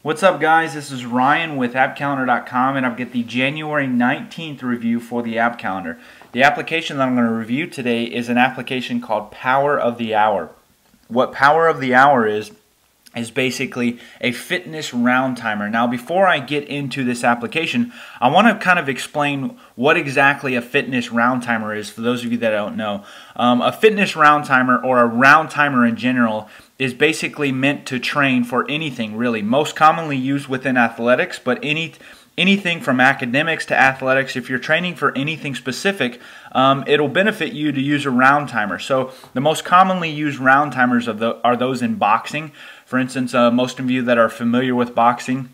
What's up, guys? This is Ryan with appcalendar.com, and I've got the January 19th review for the app calendar. The application that I'm going to review today is an application called Power of the Hour. What Power of the Hour is basically a fitness round timer. Now, before I get into this application, I want to kind of explain what exactly a fitness round timer is for those of you that don't know. A fitness round timer, or a round timer in general, is basically meant to train for anything, really. Most commonly used within athletics, but anything from academics to athletics. If you're training for anything specific, it'll benefit you to use a round timer. So the most commonly used round timers are those in boxing. For instance, most of you that are familiar with boxing,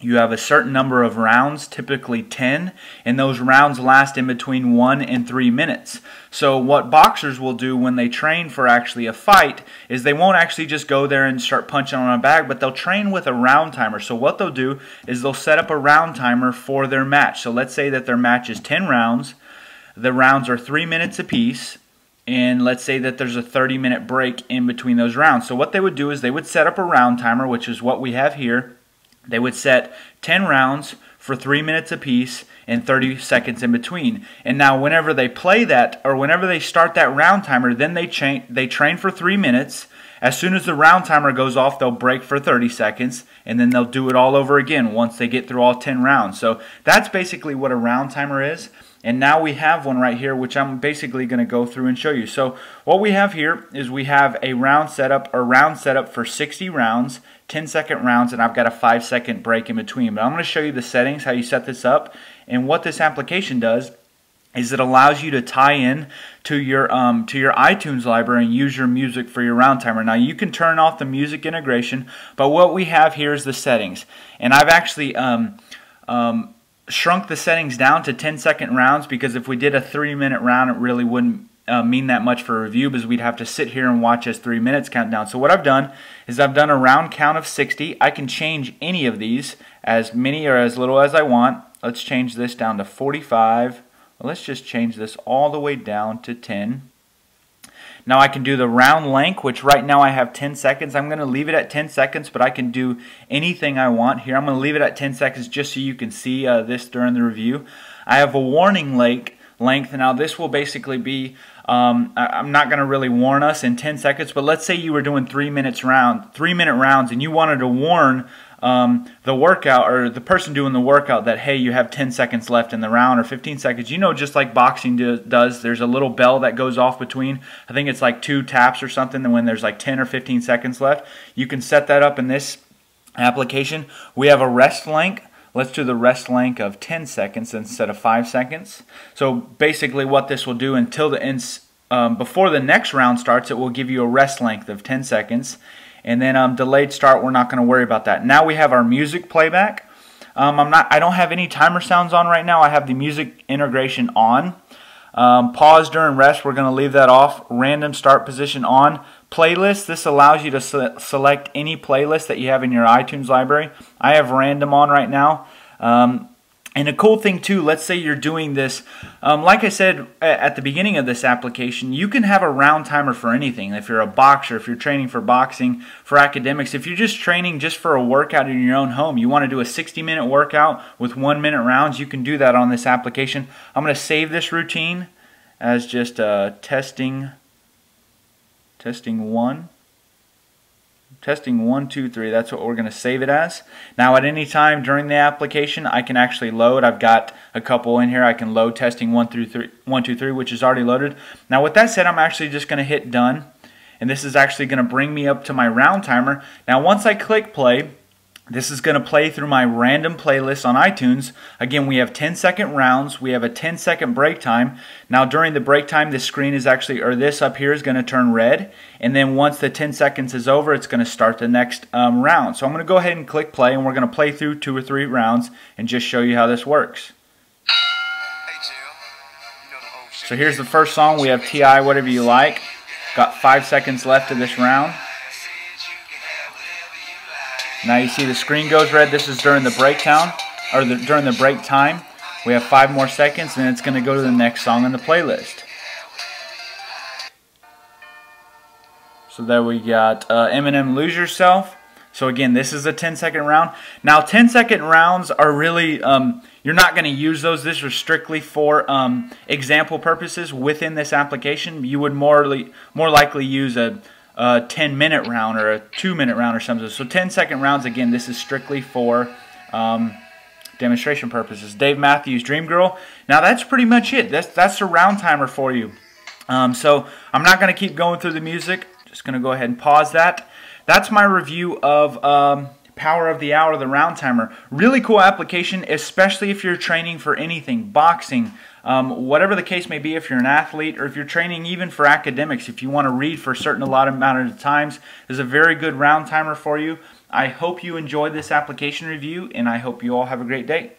you have a certain number of rounds, typically 10, and those rounds last in between 1 and 3 minutes. So what boxers will do when they train for actually a fight is they won't actually just go there and start punching on a bag, but they'll train with a round timer. So what they'll do is they'll set up a round timer for their match. So let's say that their match is 10 rounds. The rounds are 3 minutes apiece. And let's say that there's a 30-minute break in between those rounds. So what they would do is they would set up a round timer, which is what we have here. They would set 10 rounds for 3 minutes apiece and 30 seconds in between. And now whenever they play that, or whenever they start that round timer, then they train for 3 minutes. As soon as the round timer goes off, they'll break for 30 seconds, and then they'll do it all over again once they get through all 10 rounds. So that's basically what a round timer is. And now we have one right here, which I'm basically going to go through and show you. So what we have here is we have a round setup for 60 rounds, 10-second rounds, and I've got a 5-second break in between. But I'm going to show you the settings, how you set this up, and what this application does is it allows you to tie in to your iTunes library and use your music for your round timer. Now you can turn off the music integration, but what we have here is the settings, and I've actually shrunk the settings down to 10-second rounds, because if we did a 3-minute round, it really wouldn't mean that much for review, because we'd have to sit here and watch as 3 minutes count down. So what I've done is I've done a round count of 60. I can change any of these, as many or as little as I want. Let's change this down to 45. Let's just change this all the way down to 10. Now I can do the round length, which right now I have 10 seconds. I'm going to leave it at 10 seconds, but I can do anything I want here. I'm going to leave it at 10 seconds just so you can see this during the review. I have a warning length. Now this will basically be, I'm not going to really warn us in 10 seconds, but let's say you were doing 3-minute rounds, and you wanted to warn the workout, or the person doing the workout, that hey, you have 10 seconds left in the round, or 15 seconds. You know, just like boxing does, there's a little bell that goes off between, I think it's like 2 taps or something, and when there's like 10 or 15 seconds left, you can set that up in this application. We have a rest length. Let's do the rest length of 10 seconds instead of 5 seconds. So basically what this will do until the end, before the next round starts, it will give you a rest length of 10 seconds. And then delayed start, we're not going to worry about that. Now we have our music playback. I don't have any timer sounds on right now. I have the music integration on. Pause during rest, we're going to leave that off. Random start position on. Playlist, this allows you to select any playlist that you have in your iTunes library. I have random on right now. And a cool thing too, let's say you're doing this, like I said at the beginning of this application, you can have a round timer for anything. If you're a boxer, if you're training for boxing, for academics, if you're just training just for a workout in your own home, you want to do a 60-minute workout with 1-minute rounds, you can do that on this application. I'm going to save this routine as just testing 1. Testing 1, 2, 3, that's what we're going to save it as. Now at any time during the application, I can actually load. I've got a couple in here. I can load testing 1, 2, 3, which is already loaded. Now with that said, I'm actually just going to hit done, and this is actually going to bring me up to my round timer. Now once I click play, this is going to play through my random playlist on iTunes. Again, we have 10-second rounds. We have a 10-second break time. Now, during the break time, this screen is actually, or this up here is going to turn red. And then once the 10 seconds is over, it's going to start the next round. So I'm going to go ahead and click play, and we're going to play through 2 or 3 rounds and just show you how this works. So here's the first song. We have T.I. Whatever You Like. Got 5 seconds left of this round. Now you see the screen goes red. This is during the break count, or during the break time. We have 5 more seconds, and it's going to go to the next song on the playlist. So there we got Eminem, Lose Yourself. So again, this is a 10-second round. Now 10-second rounds are really, you're not going to use those. This is strictly for example purposes within this application. You would more likely use a 10-minute round or a 2-minute round or something. So 10-second rounds, again, this is strictly for demonstration purposes. Dave Matthews, Dream Girl. Now that's pretty much it. That's the round timer for you. So I'm not going to keep going through the music. Just going to go ahead and pause that. That's my review of Power of the Hour, the round timer. Really cool application, especially if you're training for anything, boxing, whatever the case may be, if you're an athlete or if you're training even for academics, if you want to read for a certain amount of times, there's a very good round timer for you. I hope you enjoyed this application review, and I hope you all have a great day.